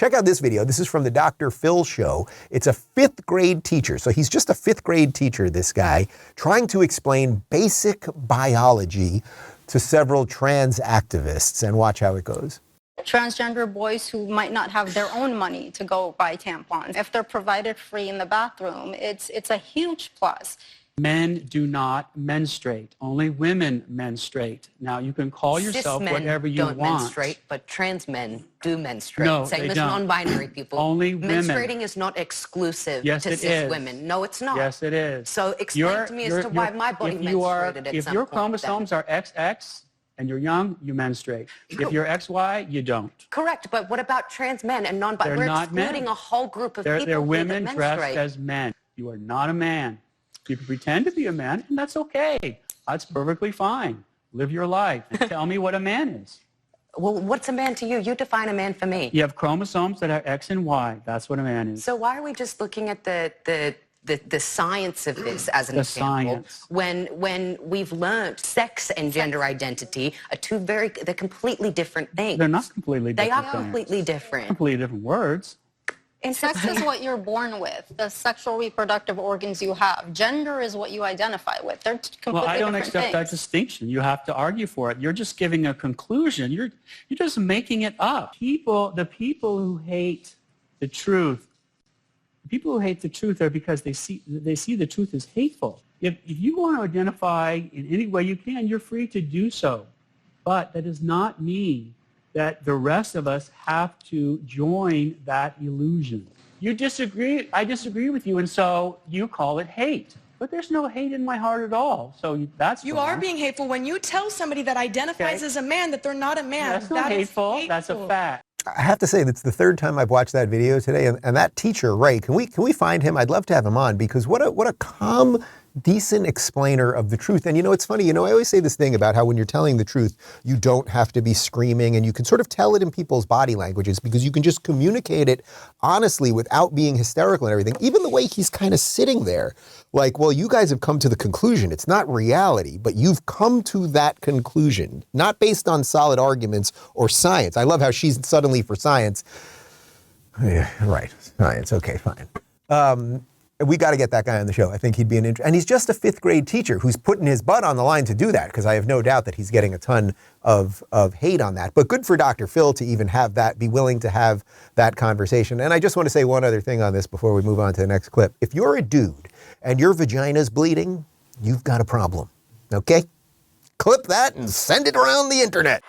Check out this video. This is from the Dr. Phil show. It's a 5th grade teacher. So he's just a 5th grade teacher, this guy, trying to explain basic biology to several trans activists. And watch how it goes. Transgender boys who might not have their own money to go buy tampons, if they're provided free in the bathroom, it's a huge plus. Men do not menstruate. Only women menstruate. Now, you can call yourself whatever you want. Cis men don't menstruate, but trans men do menstruate. No, Same they as don't. non-binary people. Only women. Menstruating is not exclusive to cis women. No, it's not. Yes, it is. So explain to me as to why my body menstruated at If some your point chromosomes are XX and you're young, you menstruate. If you're XY, you don't. Correct, but what about trans men and non-binary? We're excluding a whole group of people They're women that dressed menstruate. as men. You are not a man. People pretend to be a man, and that's okay. That's perfectly fine. Live your life and tell me what a man is. Well, what's a man to you? You define a man for me. You have chromosomes that are X and Y. That's what a man is. So why are we just looking at the science of this as an example? Science. When we've learned sex and gender identity are they're completely different things. They're not completely different. They are things. completely different. Completely different words. And sex is what you're born with, the sexual reproductive organs you have. Gender is what you identify with. They're completely Well, I don't different accept that things. distinction. You have to argue for it. You're just giving a conclusion. You're just making it up. The people who hate the truth, are because they see the truth as hateful. If you want to identify in any way you can, you're free to do so. But that does not mean that the rest of us have to join that illusion. You disagree, I disagree with you, and so you call it hate. But there's no hate in my heart at all, so that's You wrong. are being hateful when you tell somebody that identifies as a man that they're not a man. That's not hateful. That's a fact. I have to say, that's the 3rd time I've watched that video today, and that teacher, Ray, can we find him? I'd love to have him on, because what a calm, decent explainer of the truth. And it's funny, I always say this thing about how when you're telling the truth, you don't have to be screaming, and you can sort of tell it in people's body languages, because you can just communicate it honestly without being hysterical and everything. Even the way he's kind of sitting there, like, well, you guys have come to the conclusion. It's not reality, but you've come to that conclusion, not based on solid arguments or science. I love how she's suddenly for science. Yeah, right, science, okay, fine. We got to get that guy on the show. I think he'd be and he's just a 5th grade teacher who's putting his butt on the line to do that, because I have no doubt that he's getting a ton of hate on that. But good for Dr. Phil to even have that, be willing to have that conversation. And I just want to say one other thing on this before we move on to the next clip. If you're a dude and your vagina's bleeding, you've got a problem, okay? Clip that and send it around the internet.